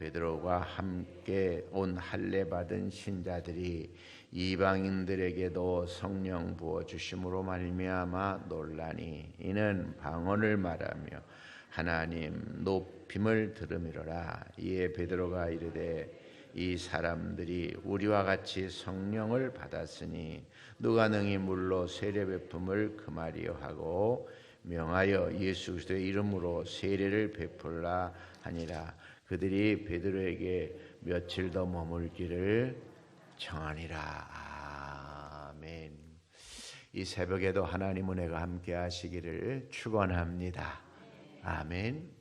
베드로와 함께 온 할례 받은 신자들이 이방인들에게도 성령 부어 주심으로 말미암아 놀라니 이는 방언을 말하며 하나님 높임을 들음이로라. 이에 베드로가 이르되 이 사람들이 우리와 같이 성령을 받았으니 누가 능히 물로 세례 베품을 금하리요 하고 명하여 예수 그리스도의 이름으로 세례를 베풀라 하니라. 그들이 베드로에게 며칠 더 머물기를 청하니라. 아멘. 이 새벽에도 하나님 은혜가 함께 하시기를 축원합니다. 아멘.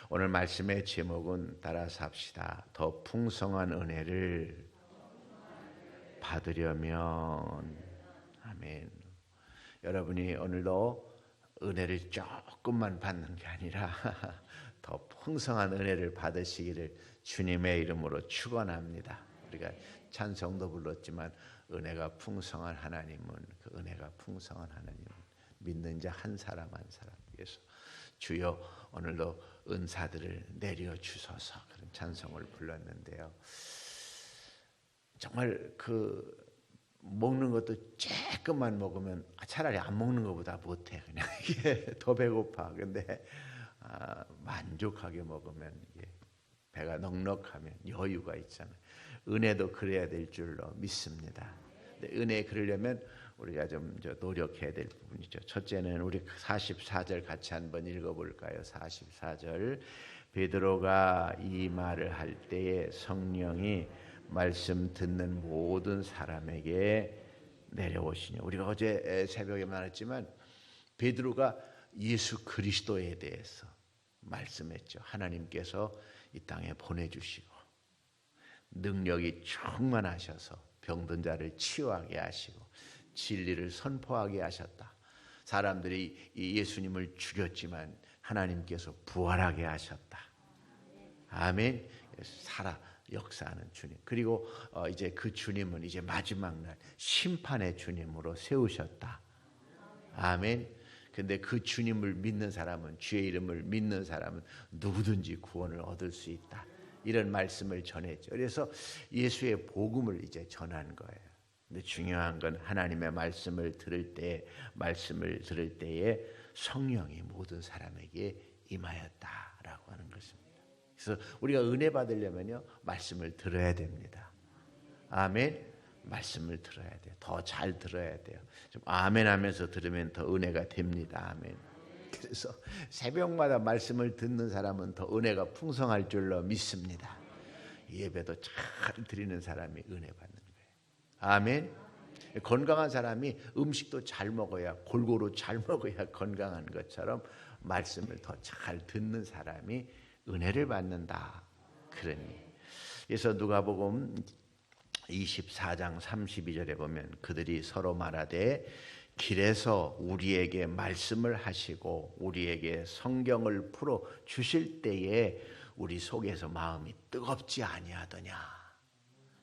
오늘 말씀의 제목은 따라서 합시다. 더 풍성한 은혜를 받으려면. 아멘. 여러분이 오늘도 은혜를 조금만 받는 게 아니라 더 풍성한 은혜를 받으시기를 주님의 이름으로 축원합니다. 우리가 찬송도 불렀지만 은혜가 풍성한 하나님은 그 은혜가 풍성한 하나님은 믿는 자 한 사람 한 사람 위해서 주여 오늘도 은사들을 내려 주소서 그런 찬송을 불렀는데요. 정말 그 먹는 것도 조금만 먹으면 차라리 안 먹는 것보다 못해. 그냥 이게 더 배고파. 근데 만족하게 먹으면 이게 배가 넉넉하면 여유가 있잖아요. 은혜도 그래야 될 줄로 믿습니다. 근데 은혜 그러려면 우리가 좀 노력해야 될 부분이죠. 첫째는 우리 44절 같이 한번 읽어볼까요? 44절 베드로가 이 말을 할 때에 성령이 말씀 듣는 모든 사람에게 내려오시니. 우리가 어제 새벽에 말했지만 베드로가 예수 그리스도에 대해서 말씀했죠. 하나님께서 이 땅에 보내주시고 능력이 충만하셔서 병든 자를 치유하게 하시고 진리를 선포하게 하셨다. 사람들이 예수님을 죽였지만 하나님께서 부활하게 하셨다. 아멘. 살아 역사하는 주님. 그리고 이제 그 주님은 이제 마지막 날 심판의 주님으로 세우셨다. 아멘. 근데 그 주님을 믿는 사람은, 주의 이름을 믿는 사람은 누구든지 구원을 얻을 수 있다. 이런 말씀을 전했죠. 그래서 예수의 복음을 이제 전한 거예요. 근데 중요한 건 하나님의 말씀을 들을 때에 성령이 모든 사람에게 임하였다라고 하는 것입니다. 그래서 우리가 은혜 받으려면요 말씀을 들어야 됩니다. 아멘. 말씀을 들어야 돼요. 더 잘 들어야 돼요. 좀 아멘 하면서 들으면 더 은혜가 됩니다. 아멘. 그래서 새벽마다 말씀을 듣는 사람은 더 은혜가 풍성할 줄로 믿습니다. 예배도 잘 드리는 사람이 은혜 받는 거예요. 아멘. 건강한 사람이 음식도 잘 먹어야, 골고루 잘 먹어야 건강한 것처럼 말씀을 더 잘 듣는 사람이 은혜를 받는다. 그러니 그래서 누가복음 24장 32절에 보면 그들이 서로 말하되 길에서 우리에게 말씀을 하시고 우리에게 성경을 풀어 주실 때에 우리 속에서 마음이 뜨겁지 아니하더냐.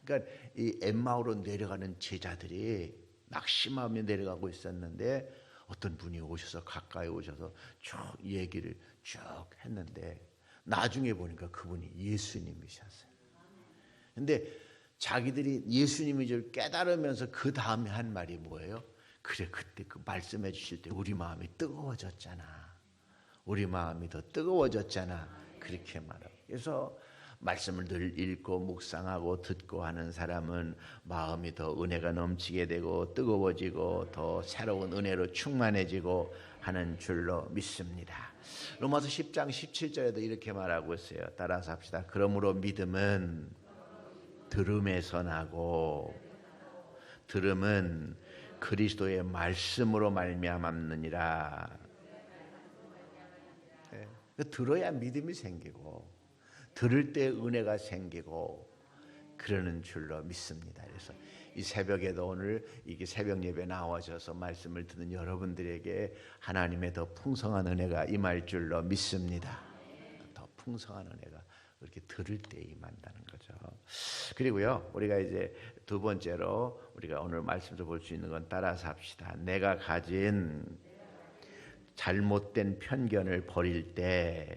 그러니까 이 엠마오로 내려가는 제자들이 낙심하며 내려가고 있었는데 어떤 분이 오셔서 가까이 오셔서 쭉 얘기를 쭉 했는데 나중에 보니까 그분이 예수님이셨어요. 근데 자기들이 예수님인 줄 깨달으면서 그 다음에 한 말이 뭐예요? 그래, 그때 그 말씀해 주실 때 우리 마음이 뜨거워졌잖아. 우리 마음이 더 뜨거워졌잖아. 그렇게 말하고. 그래서 말씀을 늘 읽고 묵상하고 듣고 하는 사람은 마음이 더 은혜가 넘치게 되고 뜨거워지고 더 새로운 은혜로 충만해지고 하는 줄로 믿습니다. 로마서 10장 17절에도 이렇게 말하고 있어요. 따라서 합시다. 그러므로 믿음은 들음에서 나고 들음은 그리스도의 말씀으로 말미암느니라. 들어야 믿음이 생기고 들을 때 은혜가 생기고 그러는 줄로 믿습니다. 그래서 이 새벽에도 오늘 이게 새벽 예배 나와셔서 말씀을 듣는 여러분들에게 하나님의 더 풍성한 은혜가 임할 줄로 믿습니다. 더 풍성한 은혜가 그렇게 들을 때 임한다는 거죠. 그리고요, 우리가 이제 두 번째로 우리가 오늘 말씀을 볼 수 있는 건 따라서 합시다. 내가 가진 잘못된 편견을 버릴 때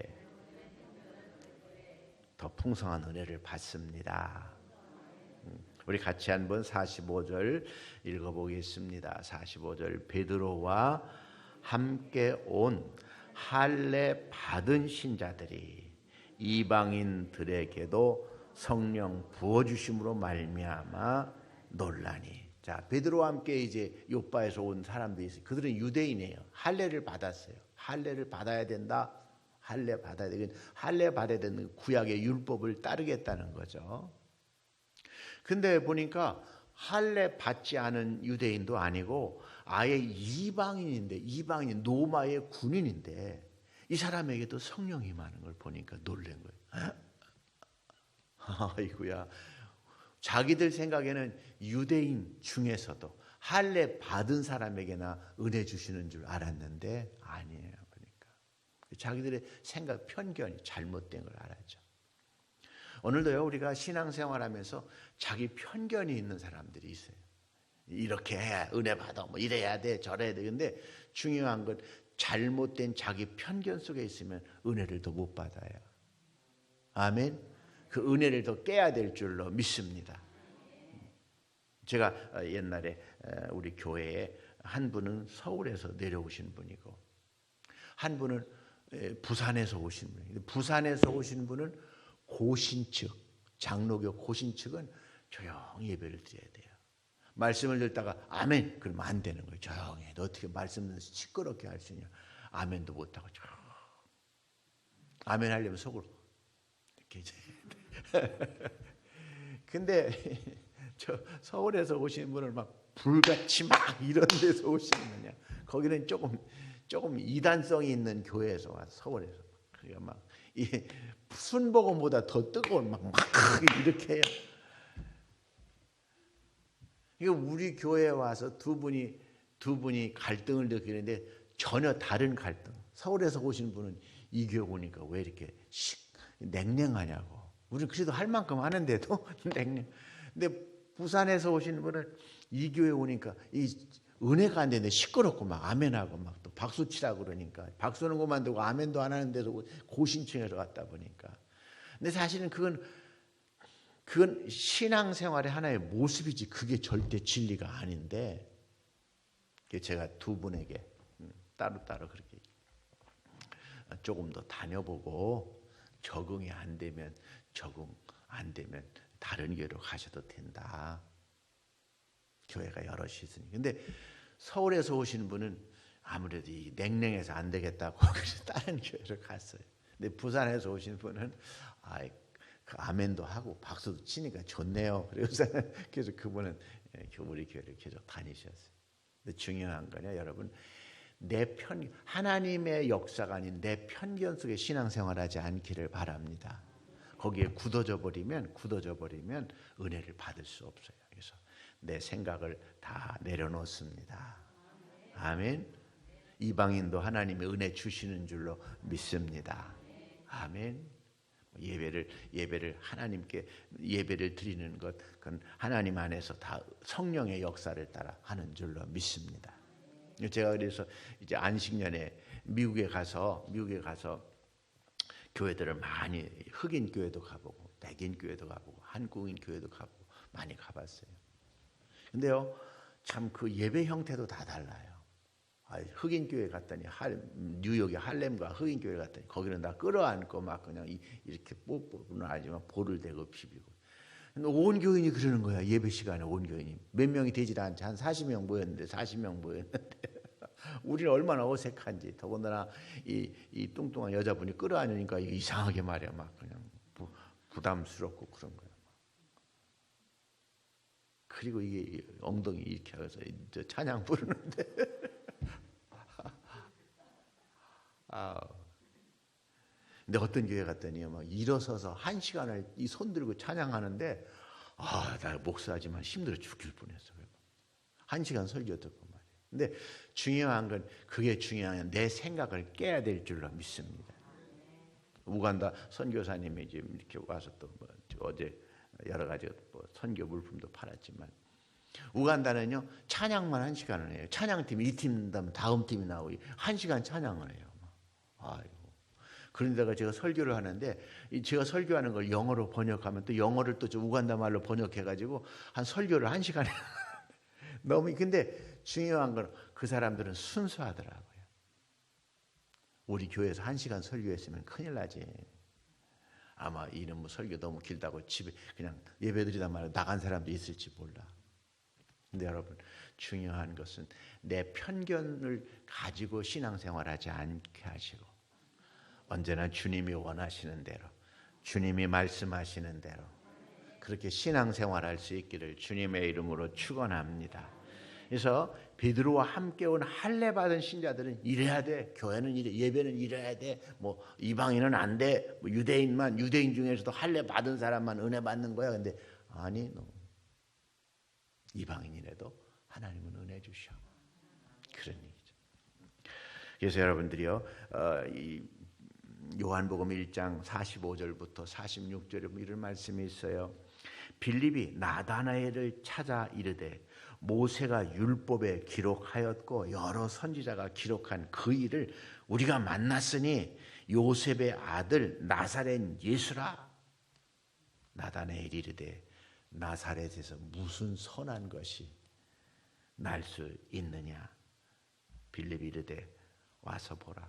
더 풍성한 은혜를 받습니다. 우리 같이 한번 45절 읽어보겠습니다. 45절 베드로와 함께 온 할례 받은 신자들이 이방인들에게도 성령 부어주심으로 말미암아 놀라니. 자, 베드로와 함께 이제 요바에서 온 사람들이 있어요. 그들은 유대인이에요. 할례를 받았어요. 할례를 받아야 된다. 할례 받아야 되긴 할례 받아야 되는 구약의 율법을 따르겠다는 거죠. 근데 보니까 할례 받지 않은 유대인도 아니고 아예 이방인인데, 이방인 로마의 군인인데 이 사람에게도 성령이 임하는 걸 보니까 놀란 거예요. 아이고야. 자기들 생각에는 유대인 중에서도 할례 받은 사람에게나 은혜 주시는 줄 알았는데 아니에요. 그러니까 자기들의 생각 편견이 잘못된 걸 알았죠. 오늘도요, 우리가 신앙생활하면서 자기 편견이 있는 사람들이 있어요. 이렇게 해야 은혜 받아, 뭐 이래야 돼, 저래야 돼. 근데 중요한 건 잘못된 자기 편견 속에 있으면 은혜를 더 못 받아요. 아멘. 그 은혜를 더 깨야 될 줄로 믿습니다. 제가 옛날에 우리 교회에 한 분은 서울에서 내려오신 분이고 한 분은 부산에서 오신 분이에요. 부산에서 오신 분은 고신 측, 장로교 고신 측은 조용히 예배를 드려야 돼요. 말씀을 듣다가 아멘 그러면 안 되는 거예요. 조용히 해. 너 어떻게 말씀을 시끄럽게 할 수 있냐. 아멘도 못하고 아멘 하려면 속으로 이렇게 이제. 근데 저 서울에서 오신 분을 막 불같이 막 이런 데서 오시는 거냐. 거기는 조금 이단성이 있는 교회에서 와서 서울에서 그러니까 막 이 순복음보다 더 뜨거운 막 이렇게 해요. 이거 우리 교회에 와서 두 분이 갈등을 느끼는데 전혀 다른 갈등. 서울에서 오신 분은 이 교회 오니까 왜 이렇게 냉랭하냐고. 우리는 그래도 할 만큼 하는데도 냉랭. 근데 부산에서 오신 분은 이 교회 오니까 이 은혜가 안 되는데 시끄럽고 막 아멘하고 막 또 박수 치라고 그러니까 박수는 그만두고 아멘도 안 하는 데서 고신층에서 왔다 보니까. 근데 사실은 그건 신앙생활의 하나의 모습이지 그게 절대 진리가 아닌데 제가 두 분에게 따로따로 그렇게 조금 더 다녀보고 적응 안 되면 다른 교회로 가셔도 된다. 교회가 여럿이 있으니. 근데 서울에서 오신 분은 아무래도 이 냉랭해서 안 되겠다고 그래서 다른 교회로 갔어요. 근데 부산에서 오신 분은 그 아멘도 하고 박수도 치니까 좋네요. 그래서 그분은 우리 교회를 계속 다니셨어요. 근데 중요한 거냐, 여러분, 하나님의 역사가 아닌 내 편견 속에 신앙생활하지 않기를 바랍니다. 거기에 굳어져 버리면 은혜를 받을 수 없어요. 그래서 내 생각을 다 내려놓습니다. 아멘. 이방인도 하나님의 은혜 주시는 줄로 믿습니다. 아멘. 예배를 하나님께 예배를 드리는 것, 그건 하나님 안에서 다 성령의 역사를 따라 하는 줄로 믿습니다. 제가 그래서 이제 안식년에 미국에 가서 교회들을 많이, 흑인 교회도 가보고 백인 교회도 가보고 한국인 교회도 가보고 많이 가봤어요. 근데요, 참 그 예배 형태도 다 달라요. 흑인 교회 갔더니 뉴욕의 할렘과 흑인 교회 갔더니 거기는 다 끌어안고 막 그냥 이렇게 뽀뽀는 아니지만 볼을 대고 비비고. 근데 온 교인이 그러는 거야. 예배 시간에 온 교인이 몇 명이 되질 않지. 한 40명 모였는데 우리는 얼마나 어색한지. 더군다나 이 뚱뚱한 여자분이 끌어안으니까 이상하게 말이야. 막 그냥 부담스럽고 그런 거야. 그리고 이게 엉덩이 이렇게 해서 찬양 부르는데 근데 어떤 교회 갔더니 막 일어서서 1시간을 이 손 들고 찬양하는데 나 목사지만 힘들어 죽일 뻔했어. 1시간 설교 듣고 말이야. 근데 중요한 건 그게 중요한 내 생각을 깨야 될 줄로 믿습니다. 우간다 선교사님이 지금 이렇게 와서 또 어제 여러 가지 선교 물품도 팔았지만 우간다는요 찬양만 1시간을 해요. 찬양팀이 이 팀 다음 팀이 나오고 1시간 찬양을 해요. 아이고. 그런데다가 제가 설교를 하는데 제가 설교하는 걸 영어로 번역하면 또 영어를 또 좀 우간다 말로 번역해가지고 한 설교를 1시간에 너무 근데 중요한 건 그 사람들은 순수하더라고요. 우리 교회에서 1시간 설교했으면 큰일 나지. 아마 이런 뭐 설교 너무 길다고 집에 그냥 예배드리다 말고 나간 사람도 있을지 몰라. 근데 여러분 중요한 것은 내 편견을 가지고 신앙생활하지 않게 하시고 언제나 주님이 원하시는 대로 주님이 말씀하시는 대로 그렇게 신앙생활할 수 있기를 주님의 이름으로 축원합니다. 그래서 베드로와 함께 온 할례 받은 신자들은 이래야 돼. 교회는 이래, 예배는 이래야 돼. 뭐 이방인은 안 돼. 뭐 유대인만 유대인 중에서도 할례 받은 사람만 은혜 받는 거야. 근데 아니, 이방인이라도 하나님은 은혜 주셔. 그런 얘기죠. 그래서 여러분들이요, 이 요한복음 1장 45절부터 46절에 이런 말씀이 있어요. 빌립이 나다나엘을 찾아 이르되 모세가 율법에 기록하였고 여러 선지자가 기록한 그 일을 우리가 만났으니 요셉의 아들 나사렛 예수라. 나다나엘이 이르되 나사렛에서 무슨 선한 것이 날 수 있느냐. 빌립이 이르되 와서 보라.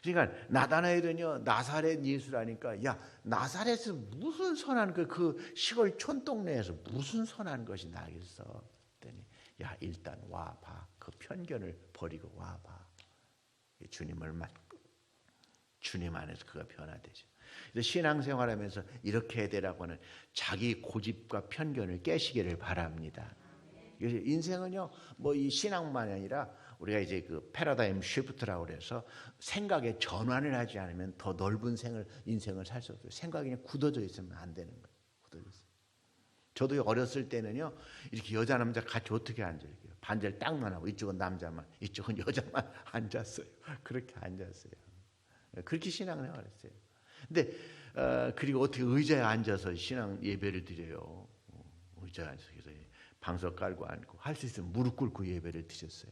그러니까 나다나엘은요 나사렛 예수라니까 야 나사렛에서 무슨 선한 그 시골 촌동네에서 무슨 선한 것이 나겠어. 야 일단 와봐. 그 편견을 버리고 와봐. 주님을 맞고 주님 안에서 그가 변화되죠. 그래서 신앙생활하면서 이렇게 해야 되라고 하는 자기 고집과 편견을 깨시기를 바랍니다. 그래서 인생은요 뭐 이 신앙만이 아니라 우리가 이제 그 패러다임 쉬프트라고 그래서 생각의 전환을 하지 않으면 더 넓은 인생을 살 수 없어요. 생각이 그냥 굳어져 있으면 안 되는 거예요. 굳어져 있어요. 저도 어렸을 때는요 이렇게 여자 남자 같이 어떻게 앉아요? 반절 딱만 하고 이쪽은 남자만 이쪽은 여자만 앉았어요. 그렇게 앉았어요. 그렇게 신앙생활을 했어요. 근데 그리고 어떻게 의자에 앉아서 신앙 예배를 드려요. 의자에 앉아서 방석 깔고 앉고 할 수 있으면 무릎 꿇고 예배를 드렸어요.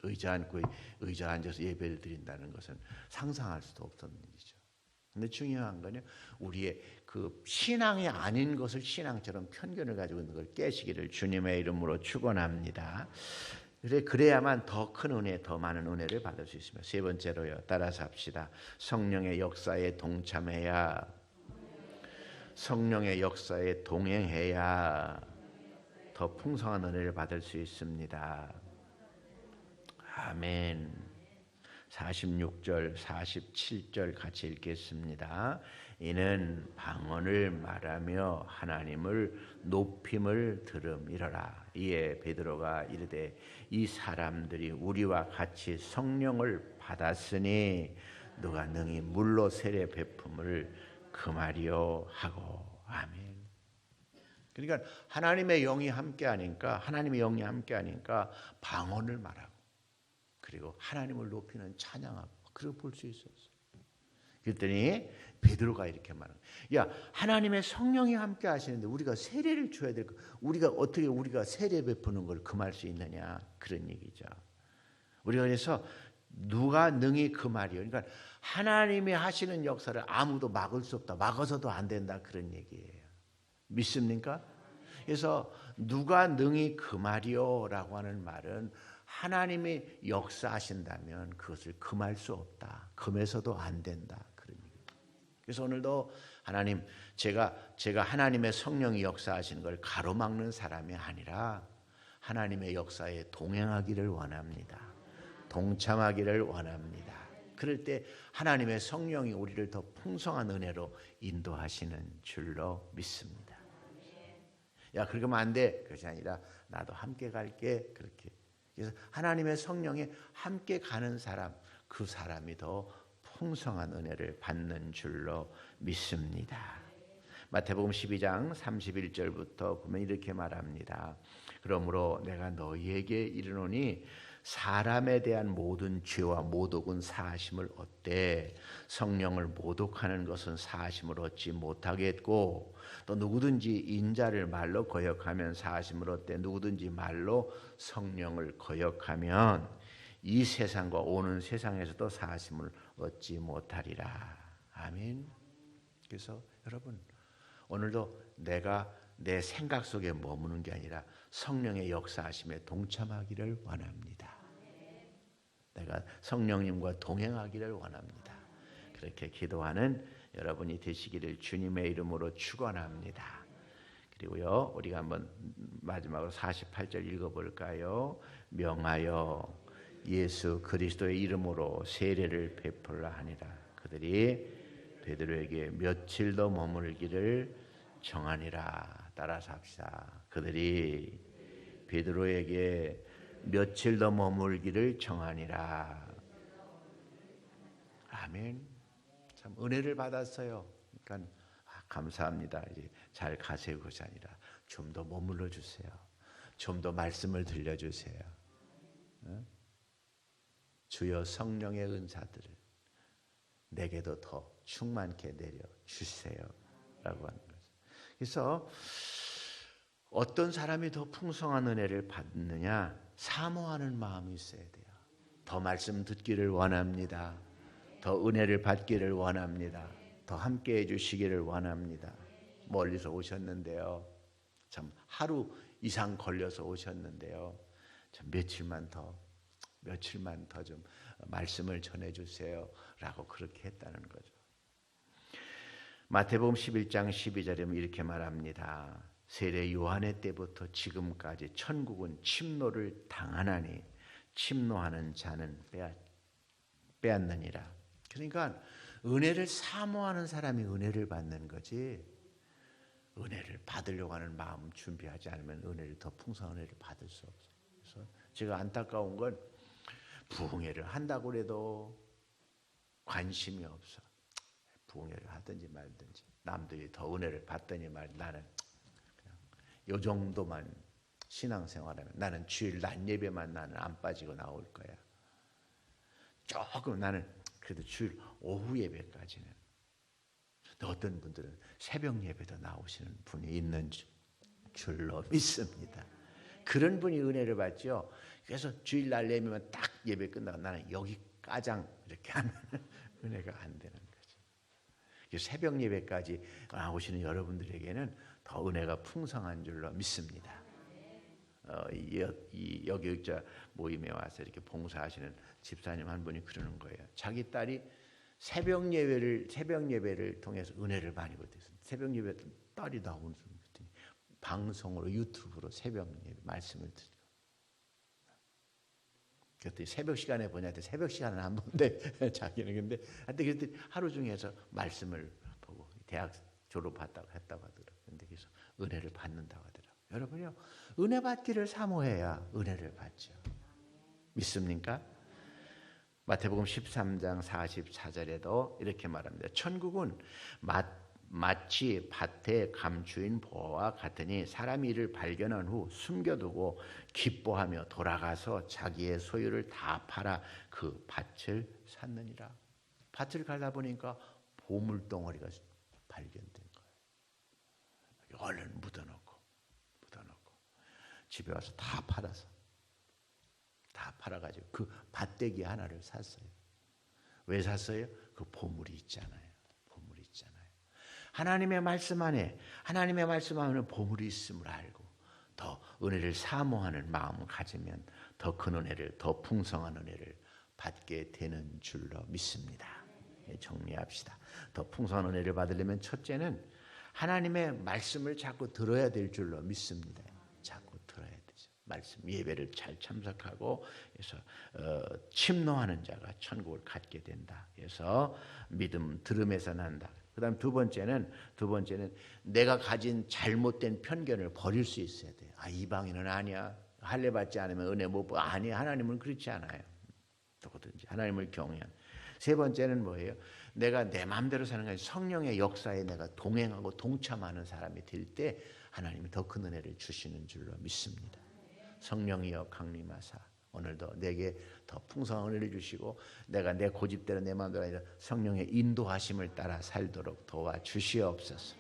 의자 앉아서 예배를 드린다는 것은 상상할 수도 없던 일이죠. 근데 중요한 거는 우리의 그 신앙이 아닌 것을 신앙처럼 편견을 가지고 있는 걸 깨시기를 주님의 이름으로 축원합니다. 그래야만 더 큰 은혜, 더 많은 은혜를 받을 수 있습니다. 세 번째로요. 따라서 합시다. 성령의 역사에 동참해야, 성령의 역사에 동행해야 더 풍성한 은혜를 받을 수 있습니다. 아멘. 46절, 47절 같이 읽겠습니다. 이는 방언을 말하며 하나님을 높임을 들음이러라. 이에 베드로가 이르되 이 사람들이 우리와 같이 성령을 받았으니 누가 능히 물로 세례 베품을 금하리요 하고. 아멘. 그러니까 하나님의 영이 함께하니까 방언을 말하고 그리고 하나님을 높이는 찬양하고 그걸 볼 수 있었어요. 그랬더니 베드로가 이렇게 말합니다. 야 하나님의 성령이 함께 하시는데 우리가 세례를 줘야 될 거 우리가 세례 베푸는 걸 금할 수 있느냐 그런 얘기죠. 우리가 그래서 누가 능히 금하리요. 그러니까 하나님이 하시는 역사를 아무도 막을 수 없다. 막아서도 안 된다 그런 얘기예요. 믿습니까? 그래서 누가 능히 금하리요라고 하는 말은 하나님이 역사하신다면 그것을 금할 수 없다. 금해서도 안 된다. 그런 얘기예요. 그래서 오늘도 하나님 제가 하나님의 성령이 역사하시는 걸 가로막는 사람이 아니라 하나님의 역사에 동행하기를 원합니다. 동참하기를 원합니다. 그럴 때 하나님의 성령이 우리를 더 풍성한 은혜로 인도하시는 줄로 믿습니다. 야 그렇게 하면 안 돼. 그것이 아니라 나도 함께 갈게. 그렇게. 그래서 하나님의 성령이 함께 가는 사람, 그 사람이 더 풍성한 은혜를 받는 줄로 믿습니다. 마태복음 12장 31절부터 보면 이렇게 말합니다. 그러므로 내가 너희에게 이르노니 사람에 대한 모든 죄와 모독은 사하심을 얻되 성령을 모독하는 것은 사하심을 얻지 못하겠고 또 누구든지 인자를 말로 거역하면 사하심을 얻되 누구든지 말로 성령을 거역하면 이 세상과 오는 세상에서도 사심을 얻지 못하리라. 아멘. 그래서 여러분 오늘도 내가 내 생각 속에 머무는 게 아니라 성령의 역사하심에 동참하기를 원합니다. 내가 성령님과 동행하기를 원합니다. 그렇게 기도하는 여러분이 되시기를 주님의 이름으로 축원합니다. 그리고요 우리가 한번 마지막으로 48절 읽어볼까요? 명하여 예수 그리스도의 이름으로 세례를 베풀라 하니라. 그들이 베드로에게 며칠 더 머물기를 정하니라. 따라서 합시다. 그들이 베드로에게 며칠 더 머물기를 정하니라. 아멘. 참 은혜를 받았어요. 그러니까 감사합니다. 이제 잘 가세요 것이 아니라 좀 더 머물러 주세요. 좀 더 말씀을 들려주세요. 주여 성령의 은사들을 내게도 더 충만케 내려 주세요. 라고 하는 거죠. 그래서 어떤 사람이 더 풍성한 은혜를 받느냐? 사모하는 마음이 있어야 돼요. 더 말씀 듣기를 원합니다. 더 은혜를 받기를 원합니다. 더 함께해 주시기를 원합니다. 멀리서 오셨는데요. 참 하루 이상 걸려서 오셨는데요. 참 며칠만 더 좀 말씀을 전해주세요. 라고 그렇게 했다는 거죠. 마태복음 11장 12절에 이렇게 말합니다. 세례 요한의 때부터 지금까지 천국은 침노를 당하나니 침노하는 자는 빼앗느니라. 그러니까 은혜를 사모하는 사람이 은혜를 받는 거지, 은혜를 받으려고 하는 마음 준비하지 않으면 은혜를 더 풍성한 은혜를 받을 수 없어요. 그래서 제가 안타까운 건 부흥회를 한다고 해도 관심이 없어. 부흥회를 하든지 말든지 남들이 더 은혜를 받더니 나는 그냥 요 정도만 신앙생활하면 나는 주일 낮 예배만 나는 안 빠지고 나올 거야. 조금 나는 그래도 주일 오후 예배까지는. 어떤 분들은 새벽 예배도 나오시는 분이 있는 줄로 믿습니다. 그런 분이 은혜를 받죠. 그래서 주일날 예배만 딱 예배 끝나고 나는 여기 가장 이렇게 하면 은혜가 안 되는 거죠. 새벽 예배까지 나오시는 여러분들에게는 더 은혜가 풍성한 줄로 믿습니다. 이 여기자 모임에 와서 이렇게 봉사하시는 집사님 한 분이 그러는 거예요. 자기 딸이 새벽 예배를 통해서 은혜를 많이 받았어요. 새벽 예배 딸이 나오는 순간 방송으로 유튜브로 새벽 예배 말씀을 드리고. 그때 새벽 시간에 보냐한테 새벽 시간은 안 본대 자기는. 근데 그때 하루 중에서 말씀을 보고 대학 졸업했다고 하더라고요. 근데 그래서 은혜를 받는다고 하더라고요. 여러분요, 은혜 받기를 사모해야 은혜를 받죠. 믿습니까? 마태복음 13장 44절에도 이렇게 말합니다. 천국은 마치 밭에 감추인 보화와 같으니 사람이 이를 발견한 후 숨겨두고 기뻐하며 돌아가서 자기의 소유를 다 팔아 그 밭을 샀느니라. 밭을 가다 보니까 보물덩어리가 발견된 거예요. 얼른 묻어놓고 집에 와서 다 팔아가지고 그 밭대기 하나를 샀어요. 왜 샀어요? 그 보물이 있잖아요. 하나님의 말씀 안에 보물이 있음을 알고 더 은혜를 사모하는 마음을 가지면 더 큰 은혜를, 더 풍성한 은혜를 받게 되는 줄로 믿습니다. 정리합시다. 더 풍성한 은혜를 받으려면 첫째는 하나님의 말씀을 자꾸 들어야 될 줄로 믿습니다. 자꾸 들어야 되죠. 말씀 예배를 잘 참석하고 그래서 침노하는 자가 천국을 갖게 된다. 그래서 믿음 들음에서 난다. 그다음 두 번째는 내가 가진 잘못된 편견을 버릴 수 있어야 돼요. 이방인은 아니야. 할례 받지 않으면 은혜 못 받아. 아니, 하나님은 그렇지 않아요. 누구든지 하나님을 경외한. 세 번째는 뭐예요? 내가 내 마음대로 사는 게 아니라 성령의 역사에 내가 동행하고 동참하는 사람이 될 때 하나님이 더 큰 은혜를 주시는 줄로 믿습니다. 성령이여 강림하사 오늘도 내게 더 풍성한 은혜를 주시고 내가 내 고집대로 내 마음대로 아니라 성령의 인도하심을 따라 살도록 도와주시옵소서.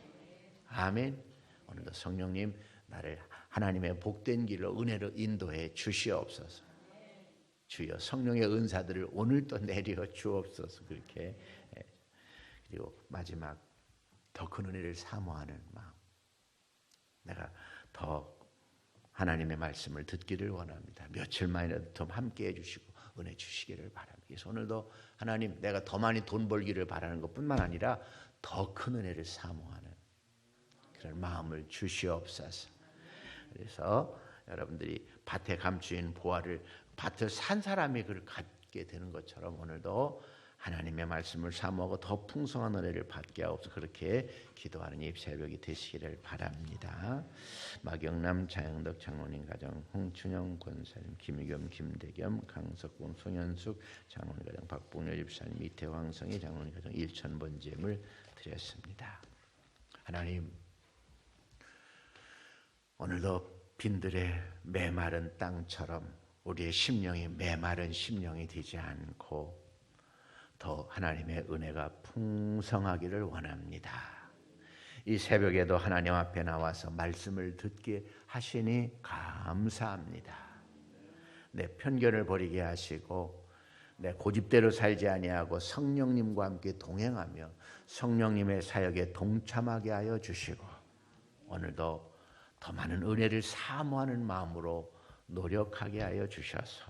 아멘. 오늘도 성령님 나를 하나님의 복된 길로 은혜로 인도해 주시옵소서. 주여 성령의 은사들을 오늘 또 내려 주옵소서. 그렇게 그리고 마지막 더 큰 은혜를 사모하는 마음. 내가 더 하나님의 말씀을 듣기를 원합니다. 며칠만이라도 더 함께 해주시고 은혜 주시기를 바랍니다. 그래서 오늘도 하나님 내가 더 많이 돈 벌기를 바라는 것뿐만 아니라 더 큰 은혜를 사모하는 그런 마음을 주시옵소서. 그래서 여러분들이 밭에 감추인 보화를 밭을 산 사람이 그걸 갖게 되는 것처럼 오늘도 하나님의 말씀을 사모하고 더 풍성한 은혜를 받게 하옵소서. 그렇게 기도하는 이 새벽이 되시기를 바랍니다. 마경남, 자영덕, 장로님 가정, 홍춘영 권사님, 김유겸, 김대겸, 강석봉, 송현숙 장로님 가정, 박봉렬 집사님, 이태황성희 장로님 가정 1,000번 제물 드렸습니다. 하나님, 오늘도 빈들의 메마른 땅처럼 우리의 심령이 메마른 심령이 되지 않고 더 하나님의 은혜가 풍성하기를 원합니다. 이 새벽에도 하나님 앞에 나와서 말씀을 듣게 하시니 감사합니다. 내 편견을 버리게 하시고 내 고집대로 살지 아니하고 성령님과 함께 동행하며 성령님의 사역에 동참하게 하여 주시고 오늘도 더 많은 은혜를 사모하는 마음으로 노력하게 하여 주셔서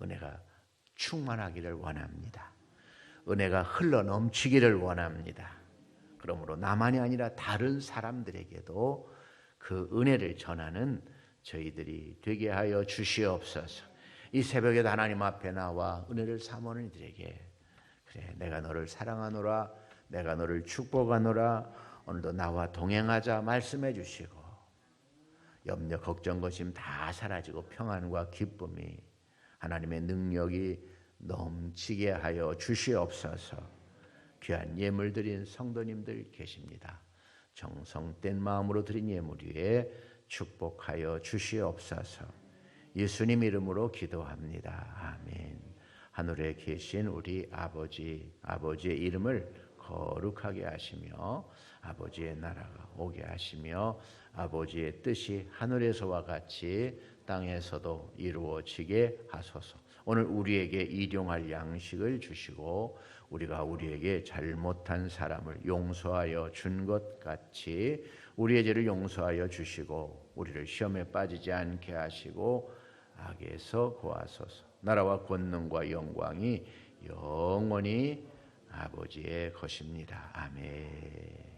은혜가 충만하기를 원합니다. 은혜가 흘러 넘치기를 원합니다. 그러므로 나만이 아니라 다른 사람들에게도 그 은혜를 전하는 저희들이 되게 하여 주시옵소서. 이 새벽에도 하나님 앞에 나와 은혜를 사모하는 이들에게 그래 내가 너를 사랑하노라, 내가 너를 축복하노라, 오늘도 나와 동행하자 말씀해 주시고 염려, 걱정, 근심 다 사라지고 평안과 기쁨이 하나님의 능력이 넘치게 하여 주시옵소서. 귀한 예물 드린 성도님들 계십니다. 정성된 마음으로 드린 예물 위에 축복하여 주시옵소서. 예수님 이름으로 기도합니다. 아멘. 하늘에 계신 우리 아버지, 아버지의 이름을 거룩하게 하시며 아버지의 나라가 오게 하시며 아버지의 뜻이 하늘에서와 같이 땅에서도 이루어지게 하소서. 오늘 우리에게 일용할 양식을 주시고 우리가 우리에게 잘못한 사람을 용서하여 준 것 같이 우리의 죄를 용서하여 주시고 우리를 시험에 빠지지 않게 하시고 악에서 구하소서. 나라와 권능과 영광이 영원히 아버지의 것입니다. 아멘.